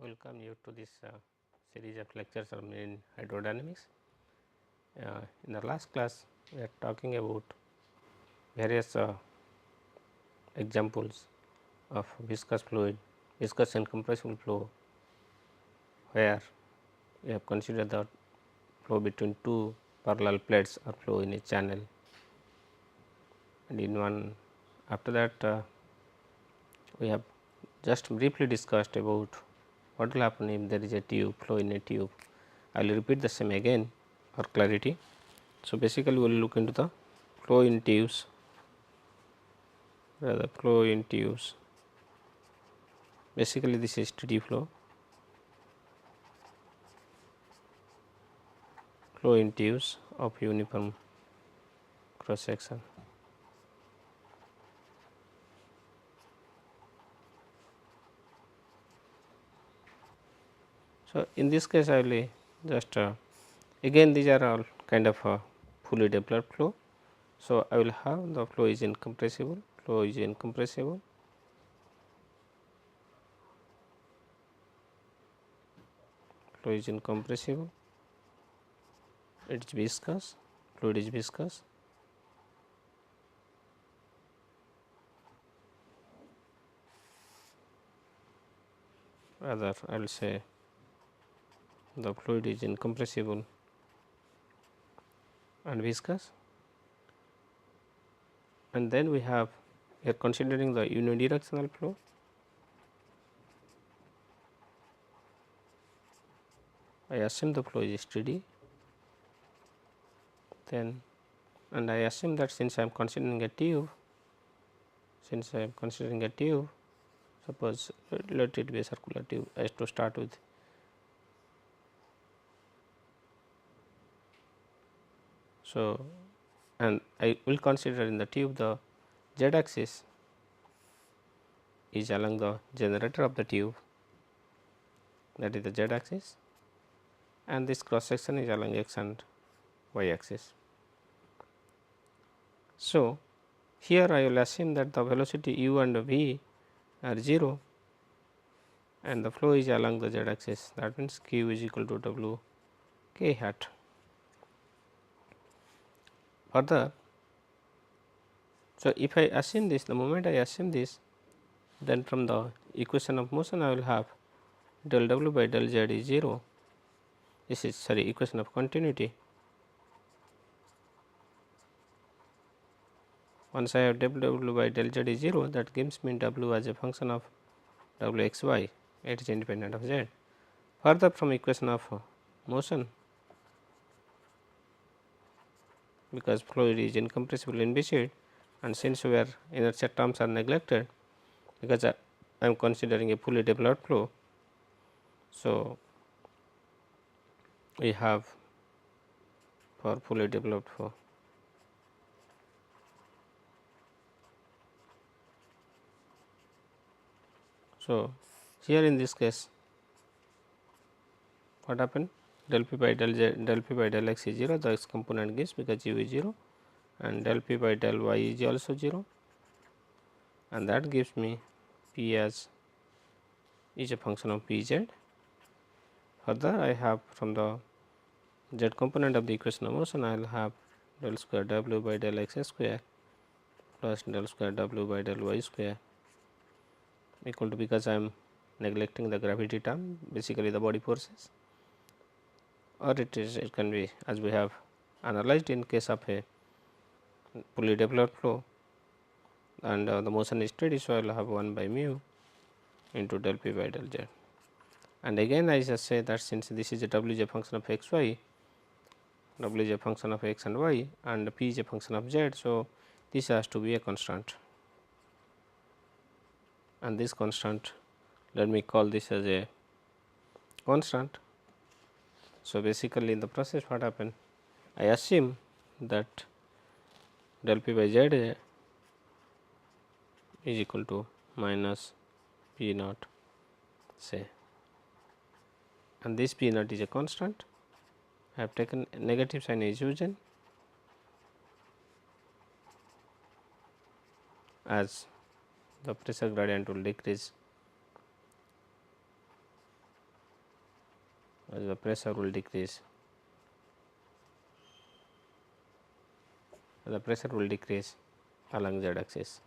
welcome you to this series of lectures on in hydrodynamics. In the last class, we are talking about various examples of viscous fluid, viscous and compressible flow, where we have considered the flow between two parallel plates or flow in a channel, and in one after that we have just briefly discussed about what will happen if there is a tube flow in a tube. I will repeat the same again for clarity. So, basically we will look into the flow in tubes, flow in tubes. Basically this is steady flow, flow in tubes of uniform cross section. So, in this case I will just again these are all kind of fully developed flow. So, I will have the flow is incompressible, flow is incompressible, flow is incompressible, it is viscous, fluid is viscous, rather I will say the fluid is incompressible and viscous, and then we have here considering the unidirectional flow. I assume the flow is steady, then and I assume that since I am considering a tube, suppose let it be a circular tube as to start with. So, and I will consider in the tube the z axis is along the generator of the tube, that is the z axis, and this cross section is along x and y axis. So, here I will assume that the velocity u and v are 0 and the flow is along the z axis, that means q is equal to w k hat. Further, so if I assume this, the moment I assume this, then from the equation of motion I will have del w by del z is 0, this is sorry equation of continuity. Once I have del w by del z is 0, that gives me w as a function of w x y, it is independent of z. Further, from equation of motion, because fluid is incompressible in viscid, and since where inertia terms are neglected, because I am considering a fully developed flow. So, we have for fully developed flow. So, here in this case what happened, del p by del z, del p by del x is 0, the x component gives because u is 0, and del p by del y is also 0, and that gives me p as is a function of p z. Further, I have from the z component of the equation of motion, I will have del square w by del x square plus del square w by del y square equal to, because I am neglecting the gravity term, basically the body forces, or it can be as we have analyzed in case of a fully developed flow and the motion is steady. So, I will have 1 by mu into del p by del z, and again I just say that since this is a w is a function of x y, w is a function of x and y, and p is a function of z. So, this has to be a constant, and this constant, let me call this as a constant. So, basically in the process what happened, I assume that del p by z is equal to minus p naught say, and this p naught is a constant. I have taken negative sign as usual, as the pressure gradient will decrease as the pressure will decrease. The pressure will decrease along z axis.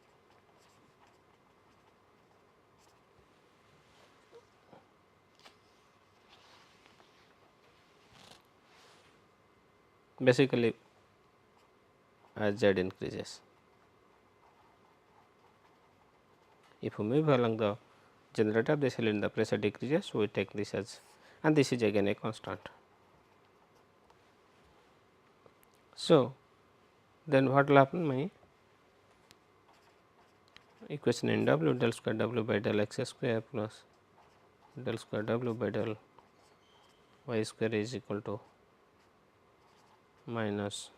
Basically, as z increases. If we move along the generator of the cylinder, the pressure decreases, so we take this as, and this is again a constant. So, then what will happen? My equation in W, del square W by del x square plus del square W by del y square is equal to minus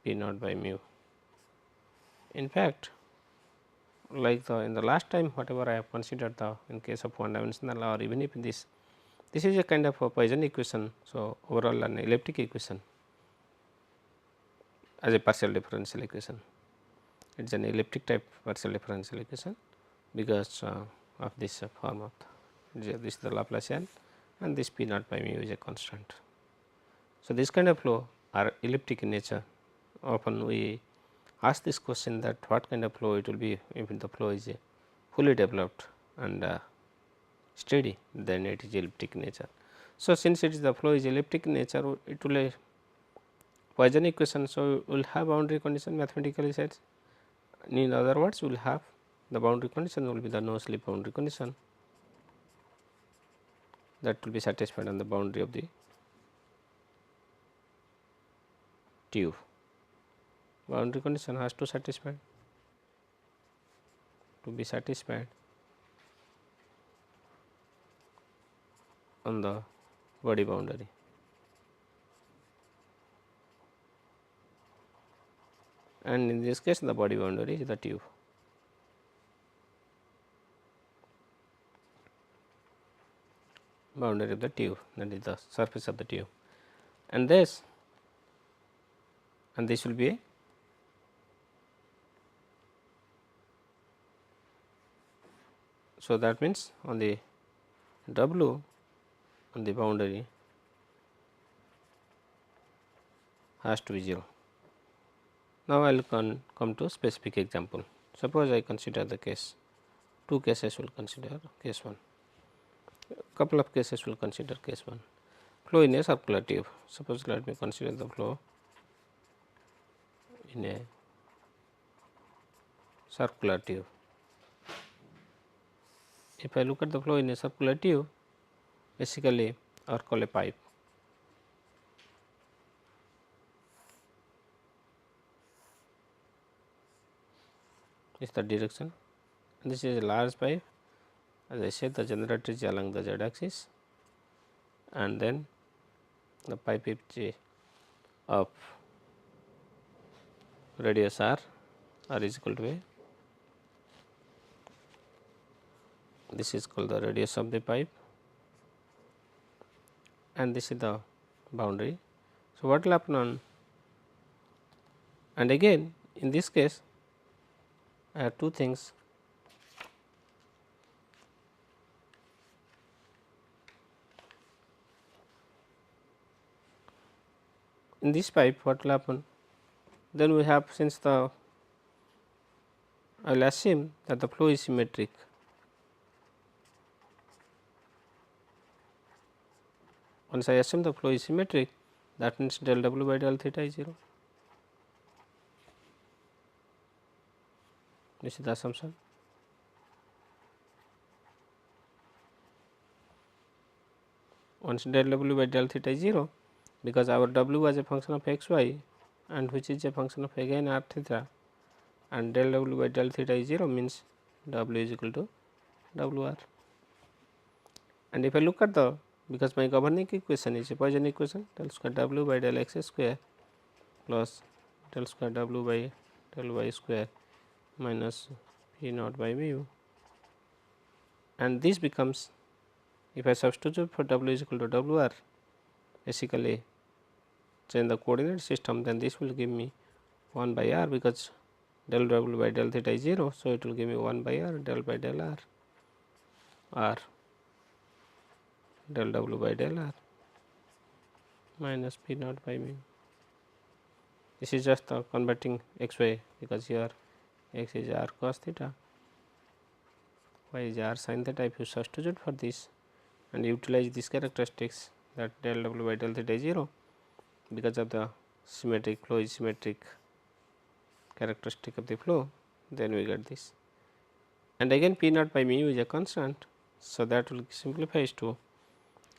P naught by mu. In fact, like in the last time whatever I have considered the in case of one dimensional, or even if this is a kind of a Poisson equation. So, overall an elliptic equation as a partial differential equation. It is an elliptic type partial differential equation because of this form of this is the Laplacian, and this P naught by mu is a constant. So, this kind of flow are elliptic in nature. Often we ask this question that what kind of flow it will be if the flow is fully developed and steady, then it is elliptic in nature. So, since it is the flow is elliptic in nature, it will a Poisson equation. So, we will have boundary condition mathematically said. In other words, we will have the boundary condition will be the no slip boundary condition that will be satisfied on the boundary of the tube. Boundary condition has to be satisfied on the body boundary. And in this case the body boundary is the tube. Boundary of the tube, that is the surface of the tube, and this will be a so that means on the W on the boundary has to be 0. Now, I will come to specific example. Suppose I consider the case, two cases will consider case 1, couple of cases will consider case 1. Flow in a circular tube. Suppose let me consider the flow in a circular tube. If I look at the flow in a circular tube, basically or call a pipe. This is the direction, and this is a large pipe. As I said, the generator is along the z axis, and then the pipe is of radius r is equal to a. This is called the radius of the pipe, and this is the boundary. So, what will happen on, and again in this case I have two things. In this pipe what will happen, then we have, since the I will assume that the flow is symmetric. Once I assume the flow is symmetric, that means del W by del theta is 0. This is the assumption. Once del W by del theta is 0, because our W was a function of x y and which is a function of again r theta, and del W by del theta is 0 means W is equal to W r. And if I look at the, because my governing equation is a Poisson equation, del square W by del x square plus del square W by del y square minus P naught by mu, and this becomes, if I substitute for W is equal to W r, basically change the coordinate system, then this will give me 1 by r, because del W by del theta is 0. So, it will give me 1 by r del by del r del W by del R minus P naught by mu. This is just converting xy, because here x is r cos theta, y is r sin theta. If you substitute for this and utilize these characteristics, that del W by del theta is 0, because of the symmetric flow is symmetric characteristic of the flow, then we get this. And again P naught by mu is a constant, so that will simplifies to,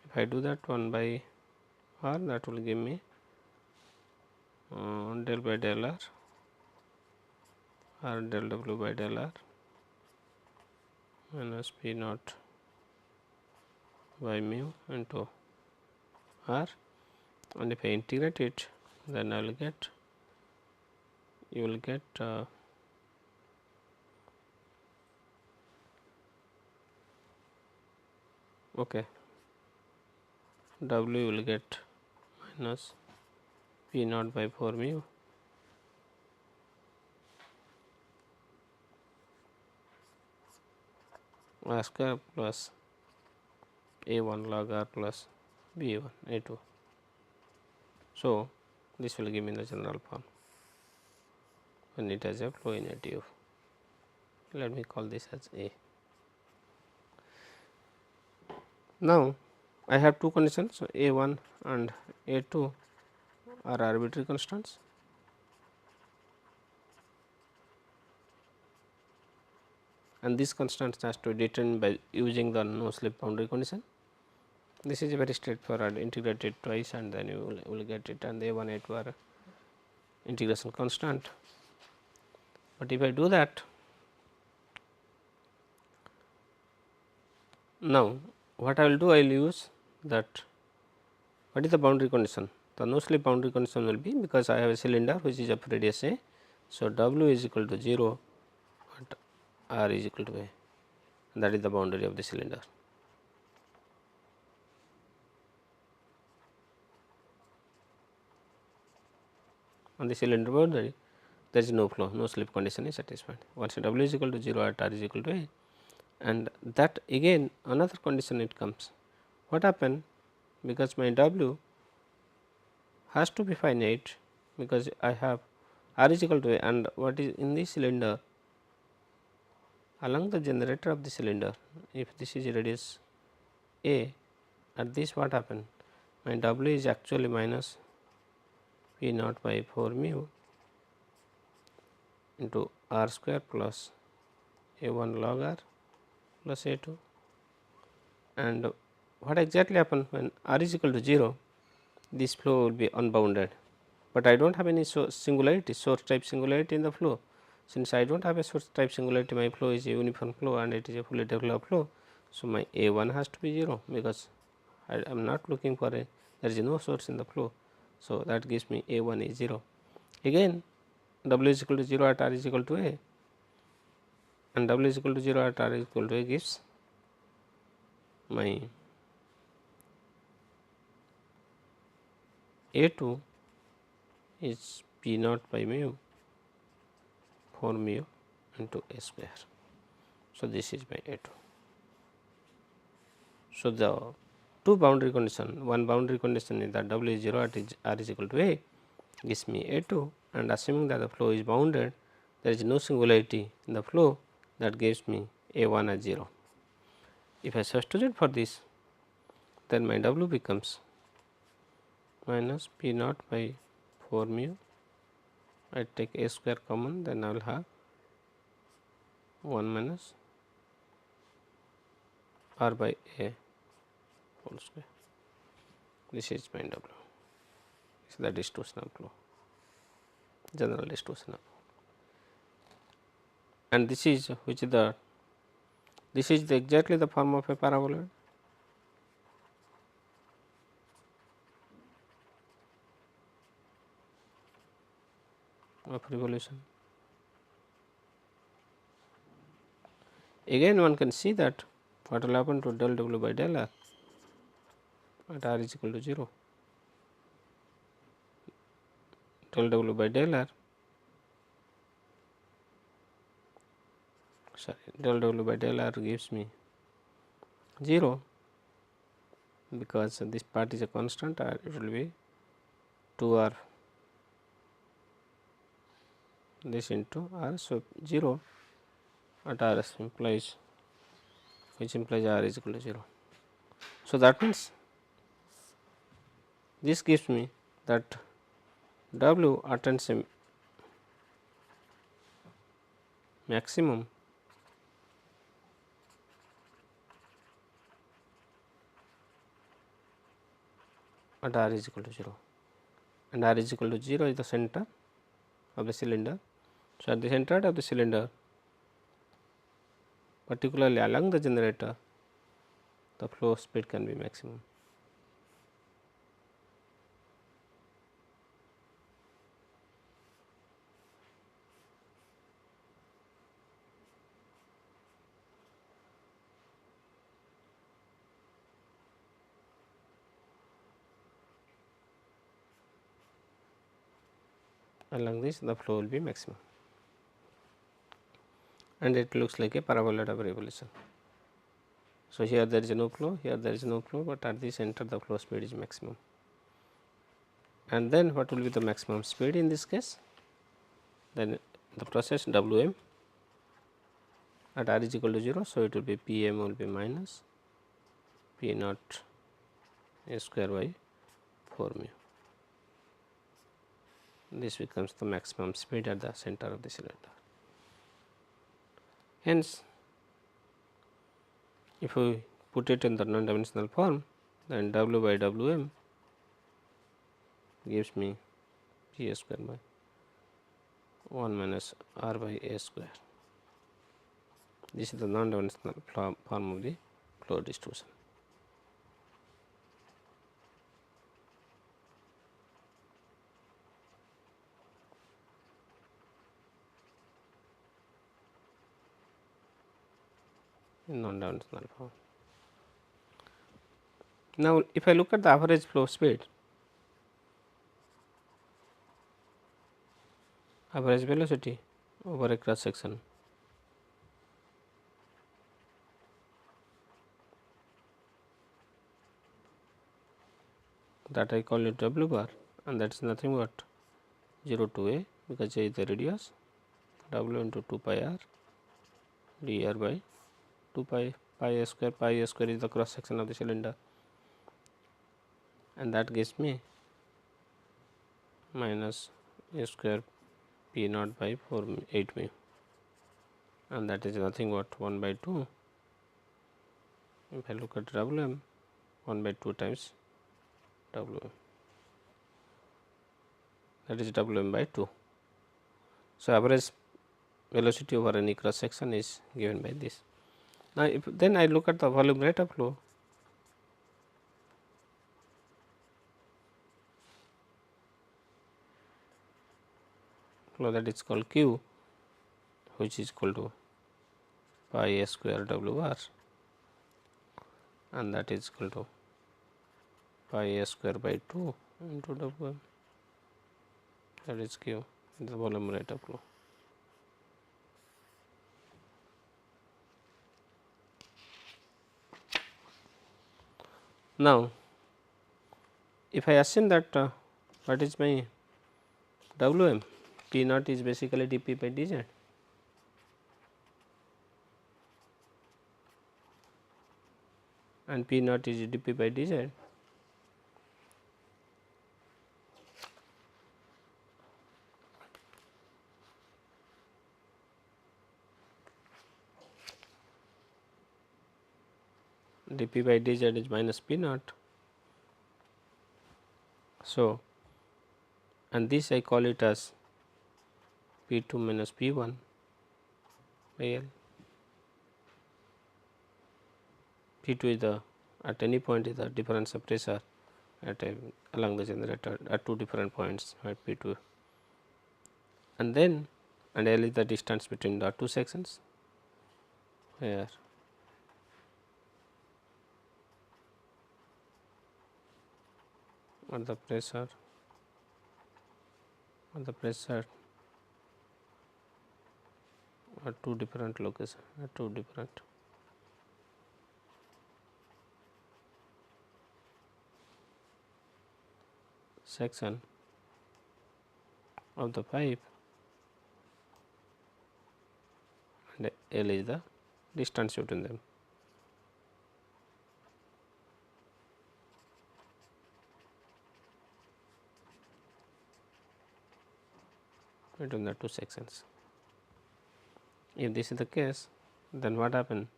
if I do that 1 by r, that will give me del by del r, or del W by del r minus P naught by mu into r, and if I integrate it, then I will get, you will get okay, W will get minus P naught by 4 mu r square plus a1 log r plus b1 a2. So, this will give me the general form when it has a flow in a tube. Let me call this as A. Now, I have two conditions, A1 and A2 are arbitrary constants, and these constants has to be determined by using the no slip boundary condition. This is very straightforward, integrate it twice and then you will get it, and A1 A2 are integration constant. But if I do that, now what I will do, I will use that, what is the boundary condition? The no slip boundary condition will be, because I have a cylinder which is of radius A. So, W is equal to 0 and R is equal to A, that is the boundary of the cylinder. On the cylinder boundary, there is no flow, no slip condition is satisfied. Once W is equal to 0 at R is equal to A, and that again another condition it comes. What happen? Because my W has to be finite, because I have R is equal to A, and what is in the cylinder along the generator of the cylinder, if this is radius A, at this what happen? My W is actually minus P naught by 4 mu into R square plus A1 log R plus A2, and what exactly happen when R is equal to 0, this flow will be unbounded, but I do not have any singularity, source type singularity in the flow. Since I do not have a source type singularity, my flow is a uniform flow and it is a fully developed flow. So, my A1 has to be 0, because I am not looking for a, there is no source in the flow. So, that gives me A1 is 0. Again W is equal to 0 at R is equal to A, and W is equal to 0 at R is equal to A gives my A2 is P naught by mu 4 mu into A square. So, this is my A2. So, the two boundary condition, one boundary condition is that W is 0 at R is equal to A gives me A2, and assuming that the flow is bounded, there is no singularity in the flow, that gives me A1 as 0. If I substitute for this, then my W becomes minus P naught by 4 mu, I take A square common, then I will have 1 minus R by A whole square. This is my W. This is the distributional flow, general distributional flow, and this is which is the, this is the exactly the form of a paraboloid. Of revolution. Again one can see that what will happen to del W by del R at R is equal to 0. Del W by del R, sorry, del W by del R gives me 0, because this part is a constant, it will be 2r this into r. So, 0 at r implies, which implies r is equal to 0. So, that means this gives me that W attains a maximum at r is equal to 0, and r is equal to 0 is the center of the cylinder. So, at the center of the cylinder, particularly along the generator, the flow speed can be maximum. Along this, the flow will be maximum, and it looks like a parabola of revolution. So, here there is no flow, here there is no flow, but at the center the flow speed is maximum. And then what will be the maximum speed in this case? Then the process Wm at r is equal to 0. So, it will be Pm will be minus P naught a square by 4 mu. This becomes the maximum speed at the center of the cylinder. Hence, if we put it in the non-dimensional form, then W by Wm gives me P a square by 1 minus r by a square. This is the non-dimensional form of the flow distribution. In non-dimensional form. Now, if I look at the average flow speed, average velocity over a cross section, that I call it W bar, and that is nothing but 0 to a, because a is the radius, W into 2 pi r dr by 2 pi a square. Pi a square is the cross section of the cylinder, and that gives me minus a square P naught by 8 mu, and that is nothing but 1 by 2. If I look at Wm, 1 by 2 times Wm, that is Wm by 2. So, average velocity over any cross section is given by this. Now, if then I look at the volume rate of flow, that is called Q, which is equal to pi a square W r, and that is equal to pi a square by 2 into Wm, that is Q, the volume rate of flow. Now, if I assume that what is my Wm, P naught is basically dP by dz, and P naught is dP by dz, dP by dz is minus P naught. So, and this I call it as P2 minus P1 by L. P2 is the, at any point is the difference of pressure at along the generator at two different points at P2, and then and L is the distance between the two sections, where at the pressure at two different locations, at two different section of the pipe and L is the distance between them. Between the two sections. If this is the case, then what happen?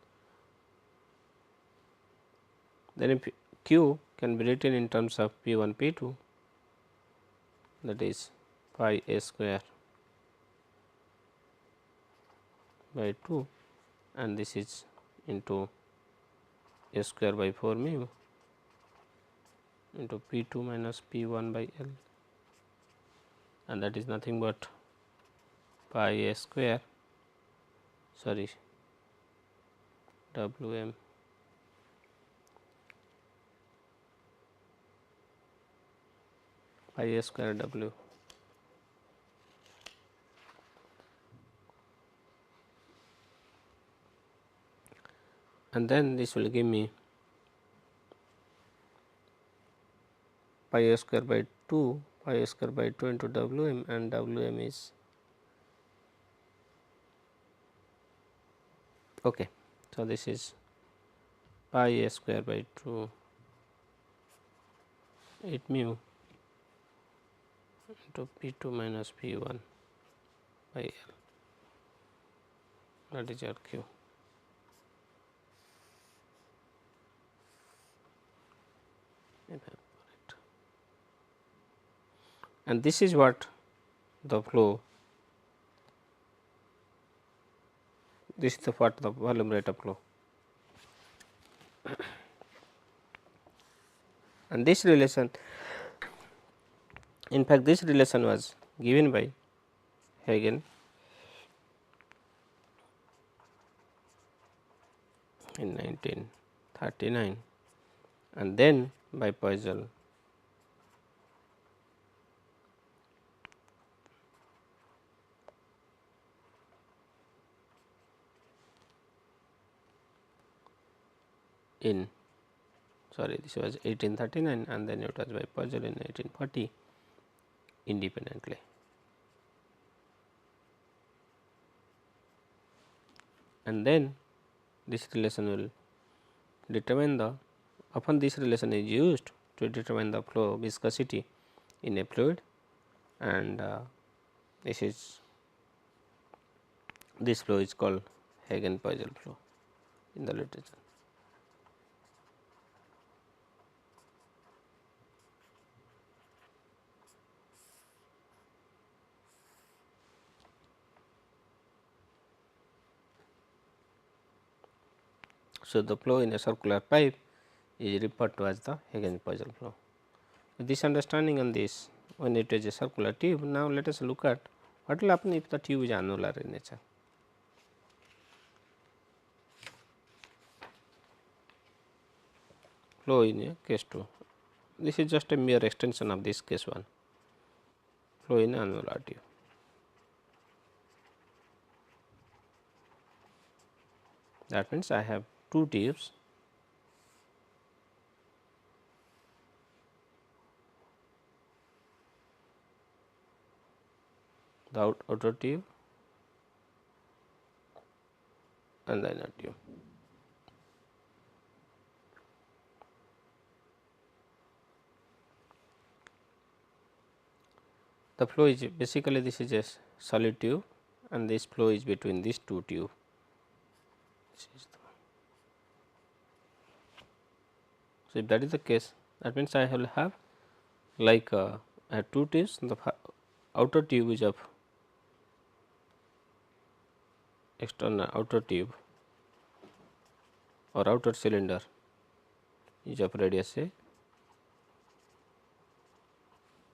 Then if Q can be written in terms of P1 P2, that is pi a square by 2, and this is into a square by 4 mu into P2 minus P1 by L, and that is nothing but pi a square, sorry, Wm pi a square W, and then this will give me pi a square by 2, pi a square by 2 into Wm, and Wm is okay. So, this is pi a square by 2 8 mu into P2 minus P1 by L, that is your Q. And this is what the flow, this is the what the volume rate of flow, and this relation, in fact this relation was given by Hagen in 1939 and then by Poisson in, sorry, this was 1839 and then it was by Poisson in 1840 independently. And then this relation will determine the, often this relation is used to determine the flow viscosity in a fluid, and this flow is called Hagen-Poisson flow in the literature. So, the flow in a circular pipe is referred to as the Hagen-Poisson flow. With this understanding on this, when it is a circular tube, now let us look at what will happen if the tube is annular in nature. Flow in a case 2, this is just a mere extension of this case 1, flow in annular tube. That means, I have two tubes, the outer tube and the inner tube. The flow is basically, this is a solid tube and this flow is between these two tubes. So, if that is the case, that means I will have like I have two tubes, the outer tube is of external outer tube or outer cylinder is of radius A,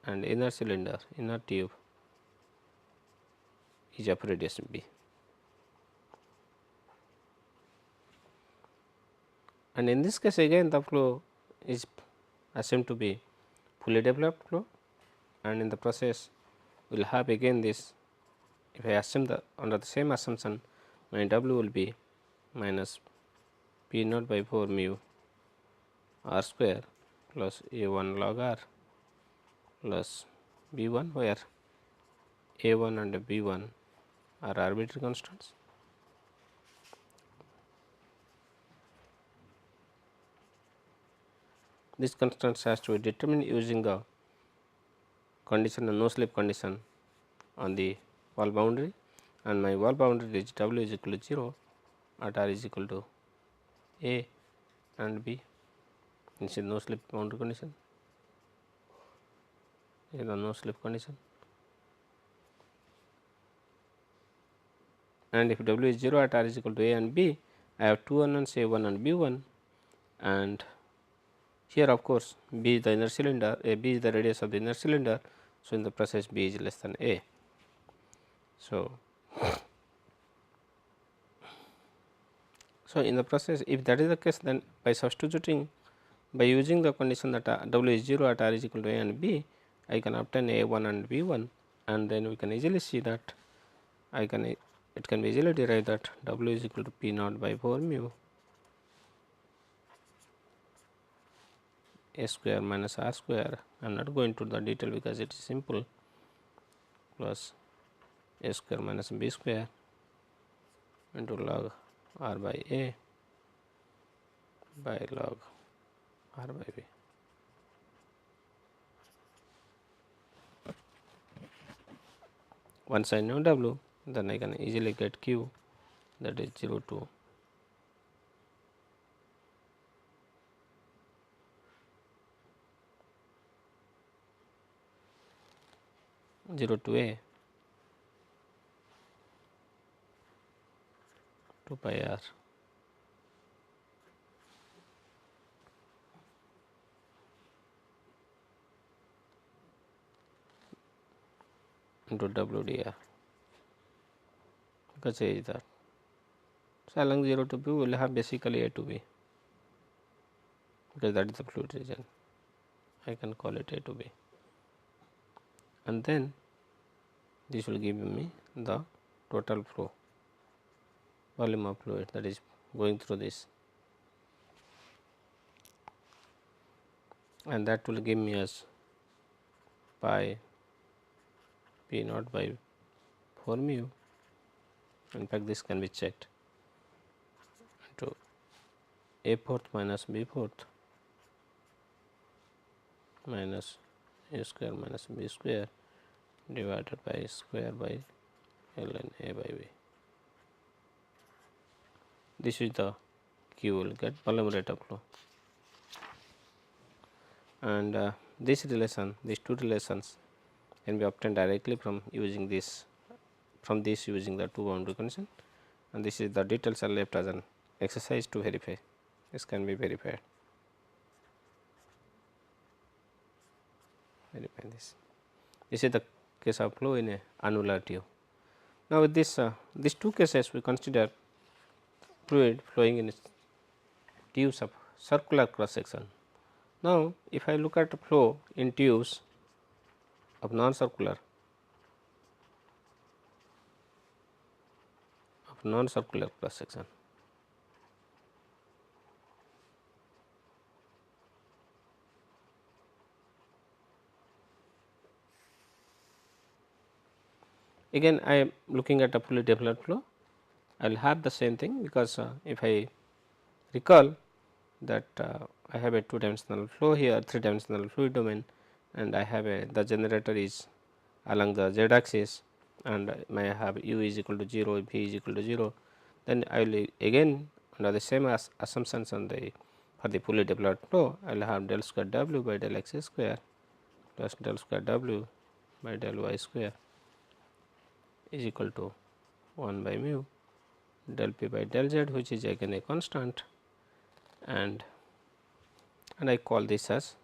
and inner cylinder, inner tube is of radius B. And in this case again the flow is assumed to be fully developed flow, and in the process we will have again this, if I assume the under the same assumption, my W will be minus P naught by 4 mu r square plus A 1 log r plus B1, where A1 and B1 are arbitrary constants. These constants has to be determined using the condition, the no slip condition on the wall boundary, and my wall boundary is W is equal to 0 at R is equal to A and B. This is no slip boundary condition. This is the no slip condition. And if W is 0 at R is equal to A and B, I have two unknowns A1 and B1, and here of course B is the inner cylinder, B is the radius of the inner cylinder. So, in the process B is less than A. So, in the process, if that is the case, then by substituting, by using the condition that W is 0 at R is equal to A and B, I can obtain A1 and B1, and then we can easily see that it can be easily derived that W is equal to P naught by 4 mu A square minus R square. I am not going to the detail because it is simple, plus A square minus B square into log R by A by log R by B. Once I know W, then I can easily get Q, that is 0 to 0 to A 2 pi R into W dr, because A is that. So, along 0 to B we will have basically A to B, because that is the fluid region. I can call it A to B, and then this will give me the total flow, volume of fluid that is going through this, and that will give me as pi P naught by 4 mu. In fact, this can be checked into A fourth minus B fourth minus A square minus B square divided by square by ln A by B. This is the Q will get volume rate of flow, and this relation, these two relations can be obtained directly from using this, using the two boundary condition, and this is the details are left as an exercise to verify. This can be verified. Verify this. This is the case of flow in a annular tube. Now, with this these two cases we consider fluid flowing in tubes of circular cross section. Now, if I look at flow in tubes of non-circular cross section, again I am looking at a fully developed flow. I will have the same thing, because if I recall that I have a 2-dimensional flow here, 3-dimensional fluid domain, and I have the generator is along the z axis, and may have u is equal to 0, v is equal to 0, then I will again under the same assumptions on the for the fully developed flow, I will have del square w by del x square plus del square w by del y square is equal to 1 by mu del p by del z, which is again a constant, and I call this as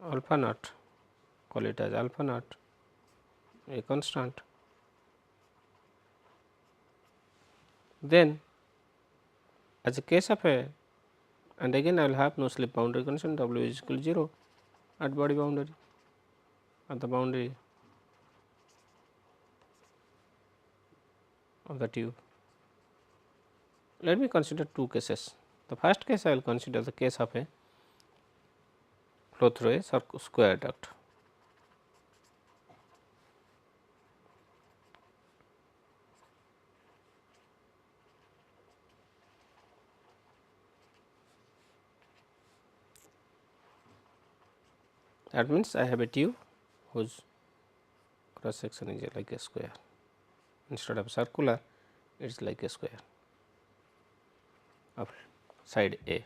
alpha naught, call it as alpha naught, a constant. Then as a case of a, and again I will have no slip boundary condition, W is equal to 0 at body boundary, at the boundary of the tube. Let me consider two cases. The first case I will consider the case of a flow through a square duct. That means, I have a tube whose cross section is like a square, instead of circular it is like a square of side A.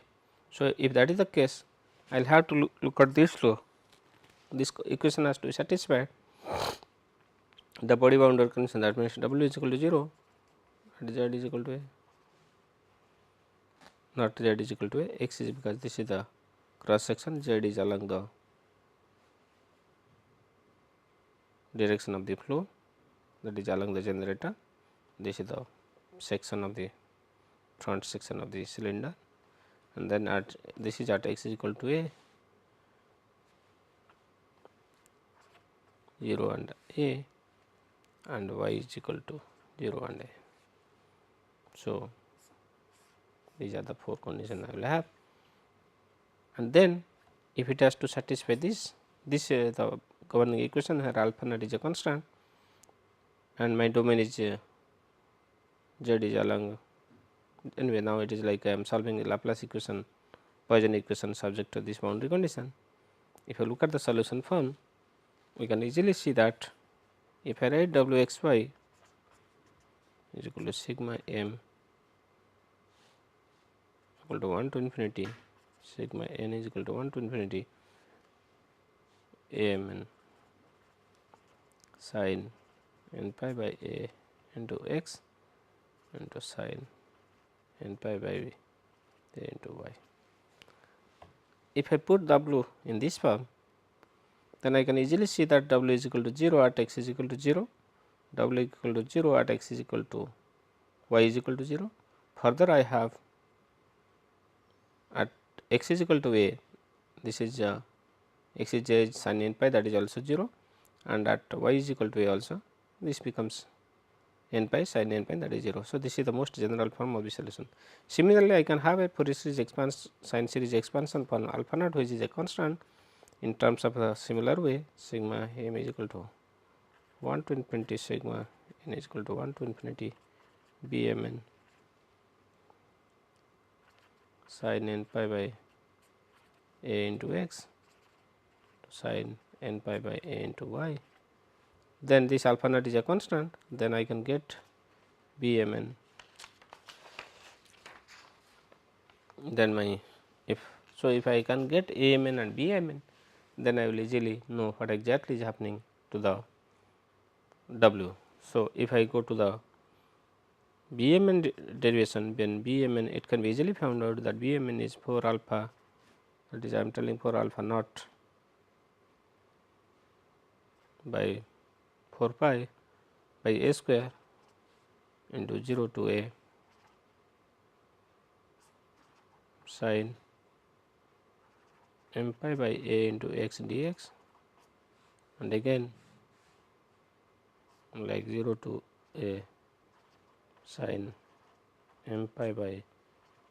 So, if that is the case, I will have to look at this flow. This equation has to be satisfied. The body boundary condition, that means W is equal to 0 and Z is equal to A, not Z is equal to A, X is because this is the cross section, Z is along the direction of the flow, that is along the generator, this is the section of the front section of the cylinder, and then at this is at X is equal to A, 0 and A, and Y is equal to 0 and A. So, these are the 4 conditions I will have, and then if it has to satisfy this the governing equation here alpha naught is a constant and my domain is Z is along, anyway now it is like I am solving a Laplace equation, Poisson equation subject to this boundary condition. If I look at the solution form, we can easily see that if I write W x y is equal to sigma m equal to 1 to infinity, sigma n is equal to 1 to infinity a m n sin n pi by a into x into sin n pi by a into y. If I put W in this form, then I can easily see that W is equal to 0 at x is equal to 0, W equal to 0 at x is equal to y is equal to 0. Further, I have at x is equal to a, this is x is j sin n pi, that is also 0, and at y is equal to a also, this becomes n pi sin n pi, that is 0. So, this is the most general form of the solution. Similarly, I can have a Fourier series expansion, sine series expansion for alpha naught, which is a constant in terms of a similar way, sigma m is equal to 1 to infinity sigma n is equal to 1 to infinity b m n sin n pi by a into x sin n pi by a into y. Then this alpha naught is a constant, then I can get b m n. Then my if I can get a m n and b m n, then I will easily know what exactly is happening to the W. So, if I go to the b m n derivation, then b m n, it can be easily found out that b m n is 4 alpha, that is I am telling 4 alpha naught by 4 pi by a square into 0 to a sin m pi by a into x dx, and again like 0 to a sin m pi by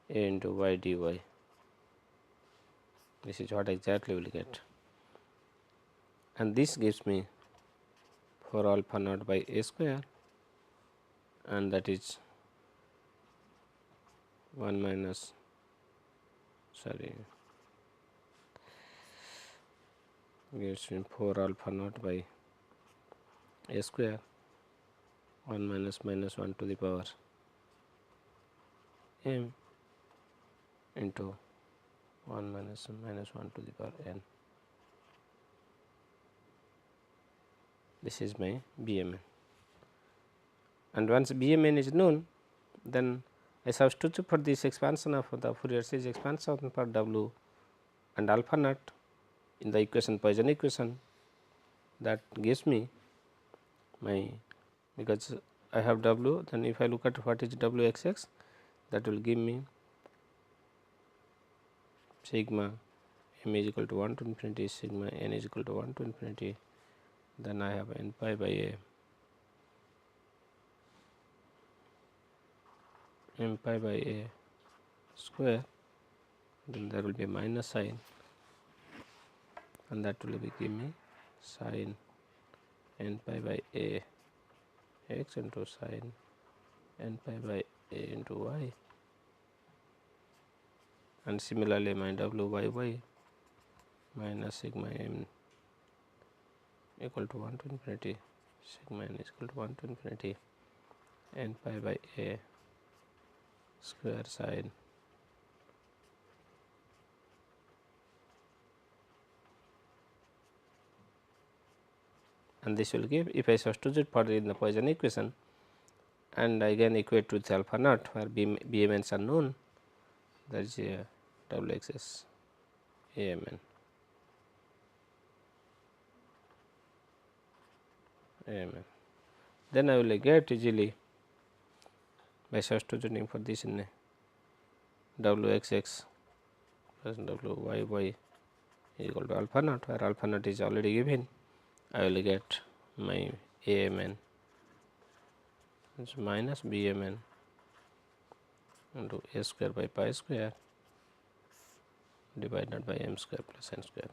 a into y dy. This is what exactly we will get, and this gives me 4 alpha naught by a square, and that is 1 minus gives me 4 alpha naught by a square 1 minus minus 1 to the power m into 1 minus minus 1 to the power n. This is my BMN, and once BMN is known, then I substitute for this expansion of the Fourier series expansion for W and alpha naught in the equation, Poisson equation, that gives me my, because I have W, then if I look at what is W x x, that will give me sigma m is equal to 1 to infinity sigma n is equal to 1 to infinity, then I have n pi by a m pi by a square, then there will be a minus sign and that will give me sin n pi by a x into sin n pi by a into y, and similarly my w by y minus sigma m equal to 1 to infinity sigma n is equal to 1 to infinity n pi by a square sin and this will give, if I substitute for in the Poisson equation and again equate with alpha naught where BMNs are known, that is WXS AMN. Then I will get easily by substituting for this in WXX plus WYY is equal to alpha naught, where alpha naught is already given. I will get my AMN is minus BMN into a square by pi square divided by m square plus n square,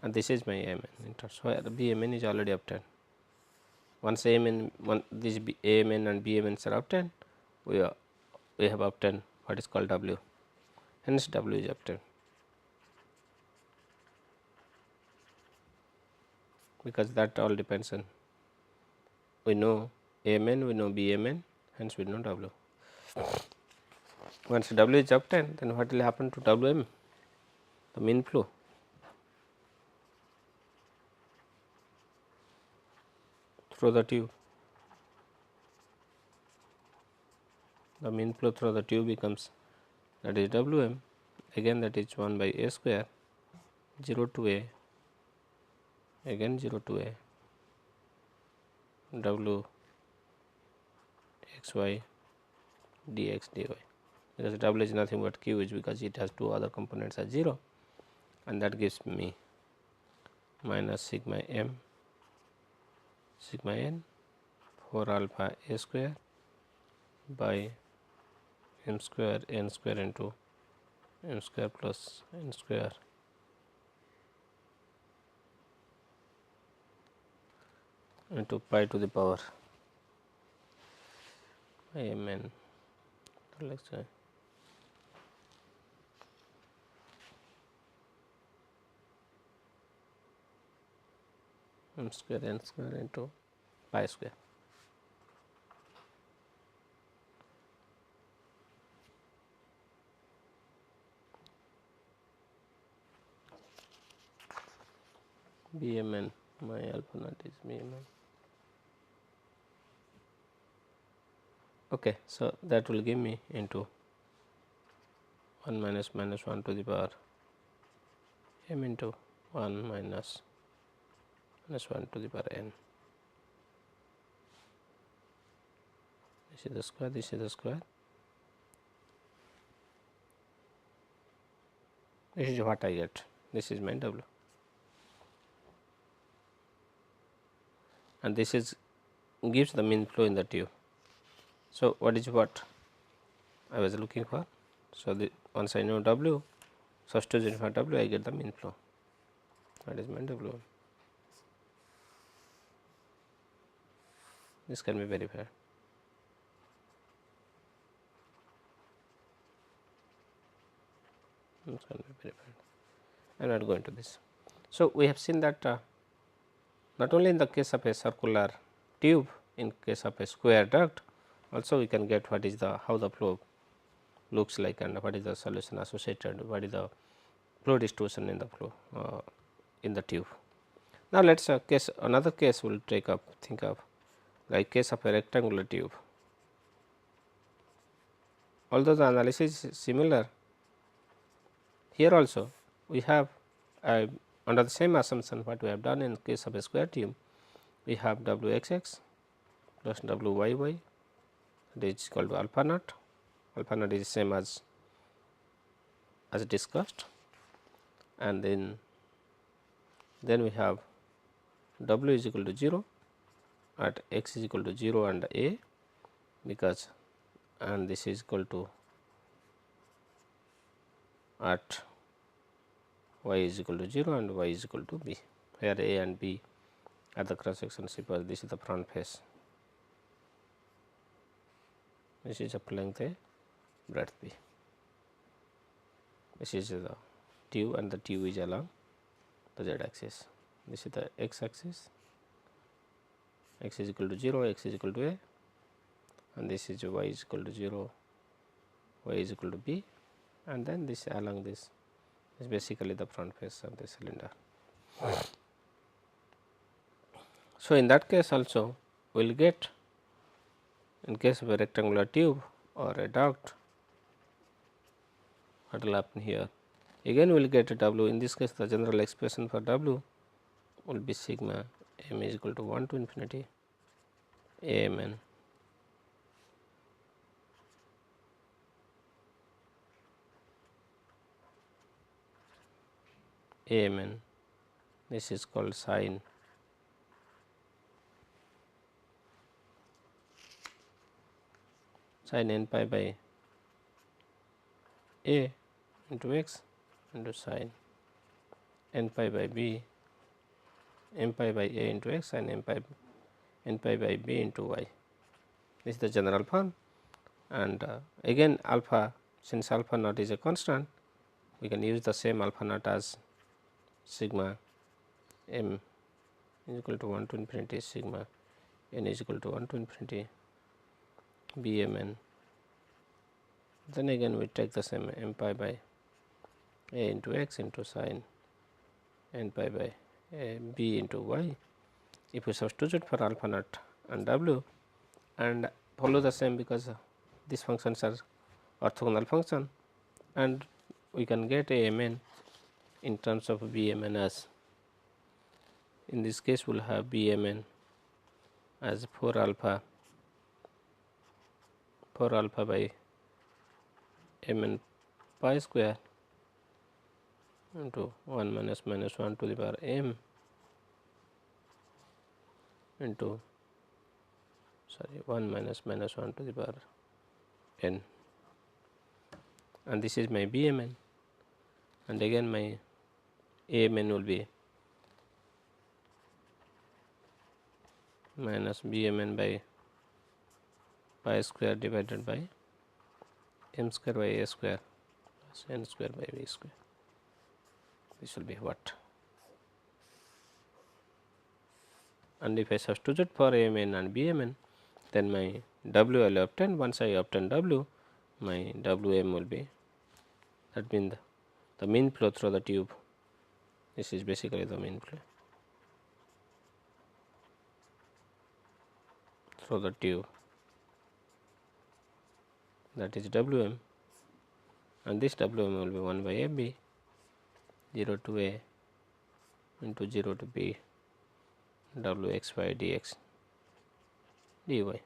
and this is my AMN in terms where BMN is already obtained. Once this AMN and BMNs are obtained, we have obtained what is called W, hence W is obtained, because that all depends on, we know AMN, we know BMN, hence we know W. Once W is obtained, then what will happen to Wm, the mean flow? Through the tube. The mean flow through the tube becomes, that is Wm, again that is 1 by a square 0 to a, again 0 to a, W xy dx dy, because W is nothing but q, is because it has two other components as 0, and that gives me minus sigma m sigma n 4 alpha a square by m square n square into m square plus n square into pi to the power mn. Let us say m square n square into pi square. BMN, my alpha naught is BMN. Okay, so that will give me into 1 minus 1 to the power m into 1 minus 1 to the power n. This is the square, this is the square. This is what I get. This is my W, and this is gives the mean flow in the tube. So what is what I was looking for? So once I know W, substitute for W, I get the mean flow. That is my W. This can be verified. This can be verified. I am not going to this. So we have seen that not only in the case of a circular tube, in case of a square duct, also we can get what is the, how the flow looks like and what is the solution associated, what is the flow distribution in the flow in the tube. Now let us another case we will think of, like case of a rectangular tube. Although the analysis is similar, here also we have under the same assumption what we have done in case of a square tube, we have Wxx plus Wyy, that is equal to alpha naught. Alpha naught is same as discussed, and then we have W is equal to 0 at x is equal to 0 and a, because and this is equal to at y is equal to 0 and y is equal to b, where a and b are the cross section suppose this is the front face, this is of length a, breadth b, this is the tube and the tube is along the z axis, this is the x axis, x is equal to 0, x is equal to a, and this is y is equal to 0, y is equal to b, and then this along this is basically the front face of the cylinder. So, in that case also we will get, in case of a rectangular tube or a duct, what will happen here? Again we will get a W. In this case the general expression for W will be sigma m is equal to 1 to infinity Amn Amn, this is called sin n pi by a into x into sin n pi by b, m pi by a into x and n pi by b into y. This is the general form, and again alpha, since alpha naught is a constant, we can use the same alpha naught as sigma m is equal to 1 to infinity sigma n is equal to 1 to infinity Bmn. Then again we take the same m pi by a into x into sin n pi by a b into y. If we substitute for alpha naught and w and follow the same, because these functions are orthogonal function, and we can get a mn in terms of Bmn as, in this case we will have Bmn as 4 alpha by mn pi square into 1 minus 1 to the power m into 1 minus 1 to the power n, and this is my Bmn, and again my Amn will be minus Bmn by pi square divided by m square by a square plus n square by v square. This will be what? And if I substitute for Amn and Bmn, then my W I will obtain. Once I obtain W, my Wm will be, that means the mean flow through the tube. This is basically the mean flow through the tube, that is Wm, and this Wm will be 1 by Ab 0 to A into 0 to B Wxy dx dy,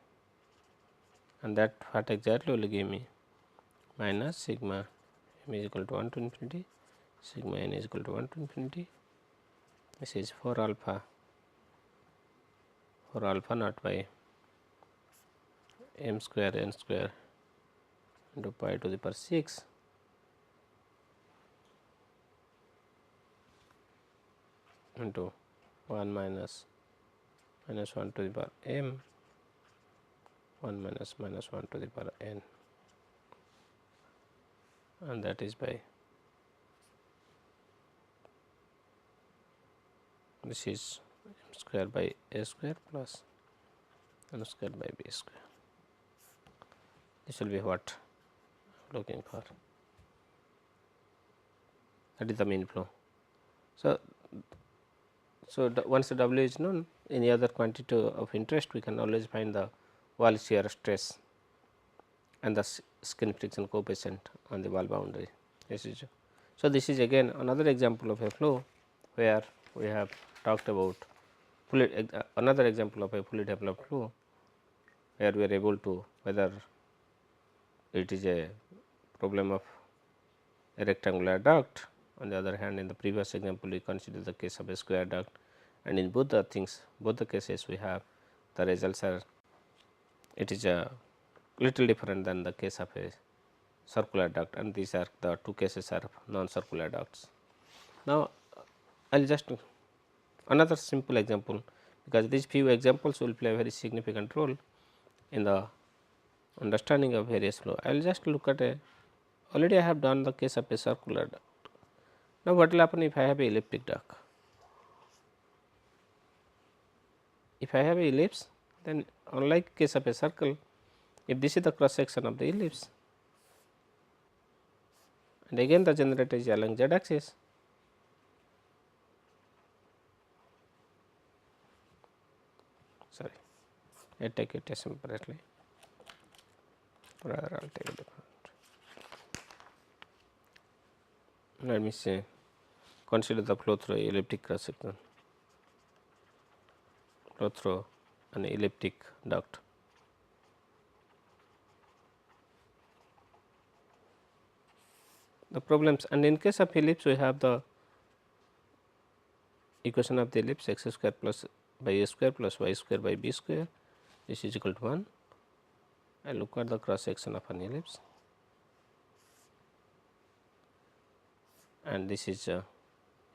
and that what exactly will give me minus sigma m is equal to 1 to infinity sigma n is equal to 1 to infinity. This is 4 alpha naught by m square n square into pi to the power 6 into 1 minus 1 to the power m 1 minus 1 to the power n, and that is by, this is m square by a square plus n square by b square. This will be what I am looking for, that is the mean flow. So, once the W is known, any other quantity of interest we can always find the wall shear stress and the skin friction coefficient on the wall boundary. So, this is again another example of a flow where we have talked about fully, another example of a fully developed flow where we are able to, whether it is a problem of a rectangular duct. On the other hand, in the previous example we consider the case of a square duct, and in both the things, both the cases we have the results are, it is a little different than the case of a circular duct, and these are the two cases are non-circular ducts. Now, I will just another simple example, because these few examples will play a very significant role in the understanding of various flow. I will just look at a, already I have done the case of a circular duct. Now, what will happen if I have a elliptic duct? If I have a ellipse, then unlike case of a circle, if this is the cross section of the ellipse, and again the generator is along z axis, sorry, I take it separately, rather I will take a different. Let me say, consider the flow through elliptic cross section, flow through an elliptic duct. The problems, and in case of ellipse we have the equation of the ellipse x square plus by a square plus y square by b square, this is equal to 1. I look at the cross section of an ellipse, and this is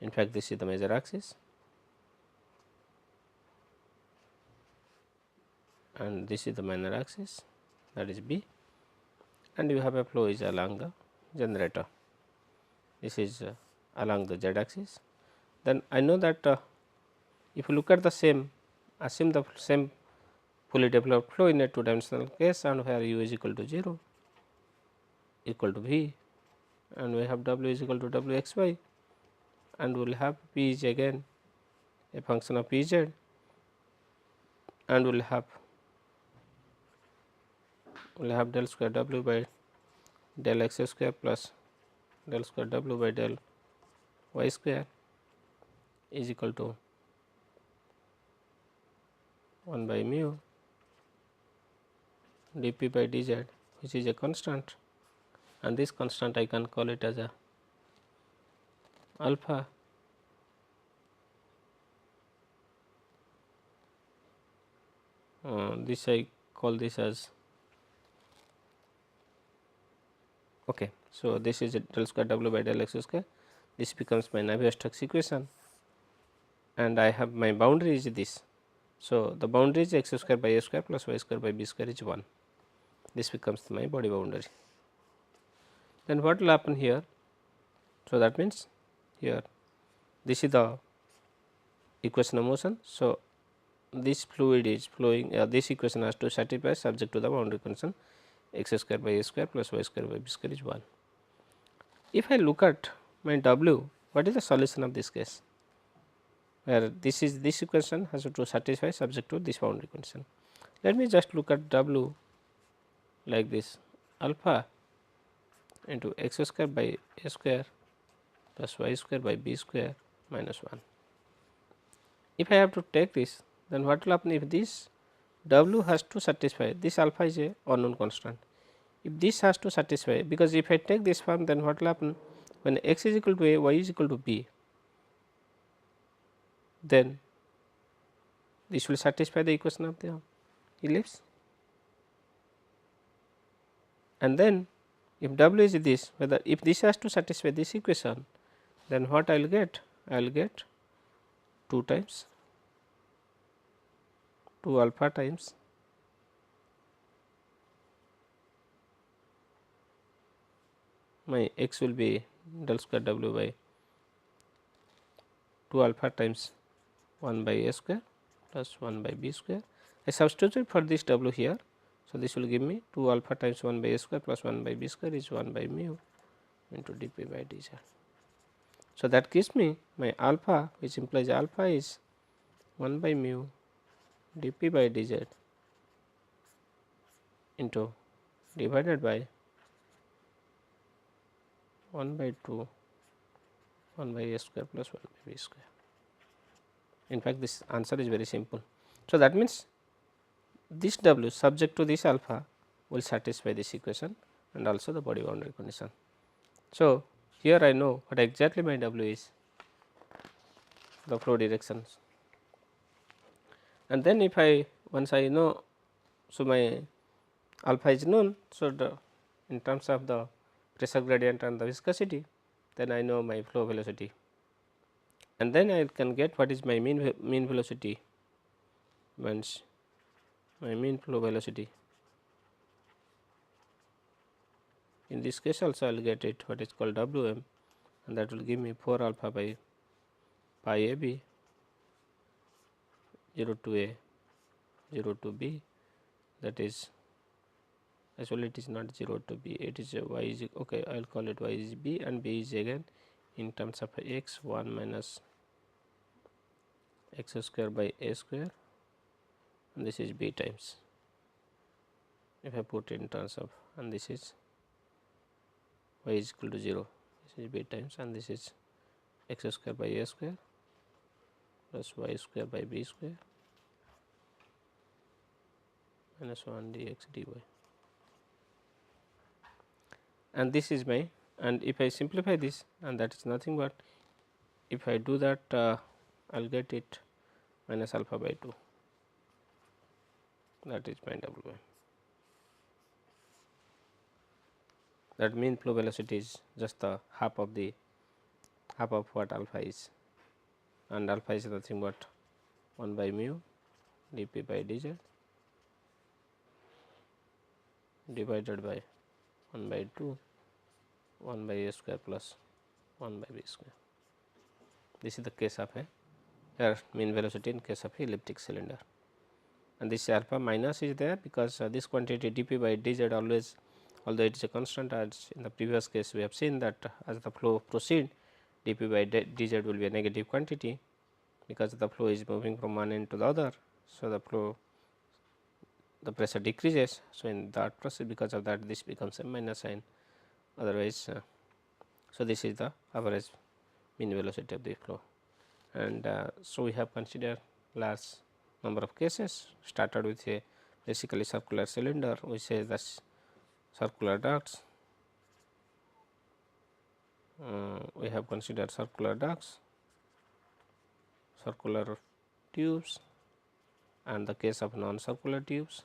in fact this is the major axis, and this is the minor axis, that is b, and you have a flow is along the generator, this is along the z axis. Then I know that if you look at the same, assume the same fully developed flow in a two dimensional case, and where u is equal to 0 equal to v, and we have w is equal to w x y, and we will have p is again a function of p z, and we will have del square w by del x square plus del square w by del y square is equal to 1 by mu dp by dz, which is a constant, and this constant I can call it as a alpha, this I call this as okay. So, this is del square w by del x square, this becomes my Navier-Stokes equation, and I have my boundary is this. So, the boundary is x square by a square plus y square by b square is 1, this becomes my body boundary. Then what will happen here? So, that means here this is the equation of motion. So, this fluid is flowing, this equation has to satisfy subject to the boundary condition x square by a square plus y square by b square is 1. If I look at my w, what is the solution of this case, where this is this equation has to satisfy subject to this boundary condition. Let me just look at w like this, alpha into x square by a square plus y square by b square minus 1. If I have to take this, then what will happen if this w has to satisfy, this alpha is a unknown constant. If this has to satisfy, because if I take this form, then what will happen when x is equal to a, y is equal to b, then this will satisfy the equation of the ellipse. And then if w is this, whether if this has to satisfy this equation, then what I will get? I will get 2 times 2 alpha times my x will be del square w by 2 alpha times 1 by a square plus 1 by b square. I substitute for this w here. So, this will give me 2 alpha times 1 by a square plus 1 by b square is 1 by mu into dp by dz. So, that gives me my alpha, which implies alpha is 1 by mu dp by dz into divided by 1 by 2 1 by a square plus 1 by b square. In fact, this answer is very simple. So, that means this w subject to this alpha will satisfy this equation and also the body boundary condition. So, here I know what exactly my w is, the flow directions, and then if I once I know, so my alpha is known. So, in terms of the pressure gradient and the viscosity, then I know my flow velocity, and then I can get what is my mean velocity, means my mean flow velocity. In this case also I will get it what is called Wm, and that will give me 4 alpha by pi a b 0 to a 0 to b, that is actually it is not 0 to b, it is a y is okay, I will call it y is b, and b is again in terms of x 1 minus x square by a square, and this is b times, if I put in terms of, and this is y is equal to 0, this is b times, and this is x square by a square plus y square by b square minus 1 dx dy, and this is my, and if I simplify this, and that is nothing but, if I do that I will get it minus alpha by 2, that is my W. That mean flow velocity is just the half of what alpha is, and alpha is nothing but 1 by mu dp by dz divided by 1 by 2 1 by a square plus 1 by b square. This is the case of a mean velocity in case of elliptic cylinder, and this alpha minus is there because this quantity dp by dz always, although it is a constant, as in the previous case we have seen that as the flow proceed dp by dz will be a negative quantity because the flow is moving from one end to the other. So, the pressure decreases. So, in that process, because of that this becomes a minus sign, otherwise. So, this is the average mean velocity of the flow, and so we have considered large number of cases, started with a basically circular cylinder, we say the circular ducts, we have considered circular ducts, circular tubes, and the case of non-circular tubes,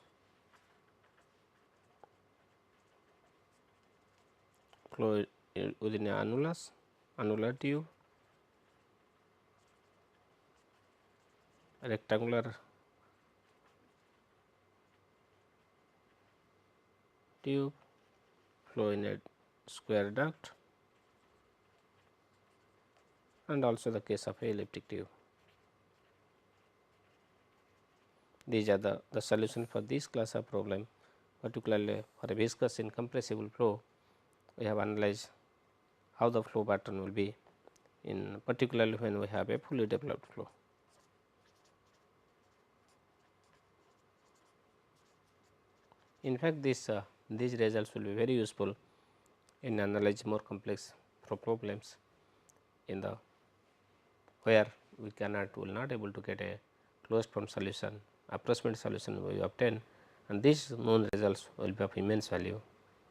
flow within a annular tube, rectangular tube, flow in a square duct, and also the case of a elliptic tube. These are the solution for this class of problem, particularly for a viscous incompressible flow. We have analyzed how the flow pattern will be, in particularly when we have a fully developed flow. In fact, these results will be very useful in analyzing more complex problems in the where we will not able to get a closed form solution, approximate solution we obtain, and these known results will be of immense value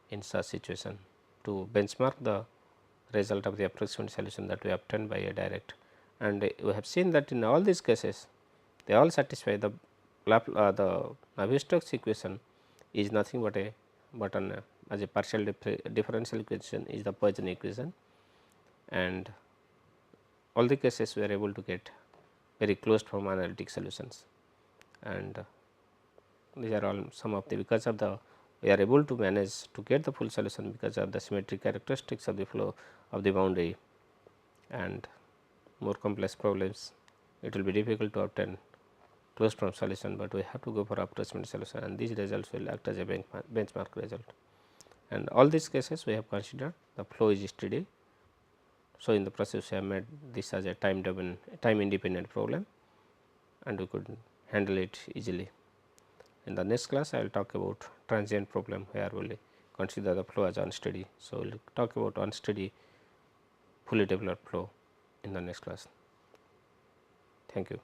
in such situation to benchmark the result of the approximate solution that we obtained by a direct. And we have seen that in all these cases they all satisfy the Navier-Stokes equation is nothing but as a partial differential equation is the Poisson equation, and all the cases we are able to get very closed form analytic solutions, and these are all some of the, because of the we are able to manage to get the full solution because of the symmetric characteristics of the flow of the boundary, and more complex problems it will be difficult to obtain closed form solution, but we have to go for approximate solution, and these results will act as a benchmark result. And all these cases we have considered the flow is steady. So, in the process we have made this as a time independent problem, and we could handle it easily. In the next class I will talk about transient problem, where we will consider the flow as unsteady. So, we will talk about unsteady fully developed flow in the next class. Thank you.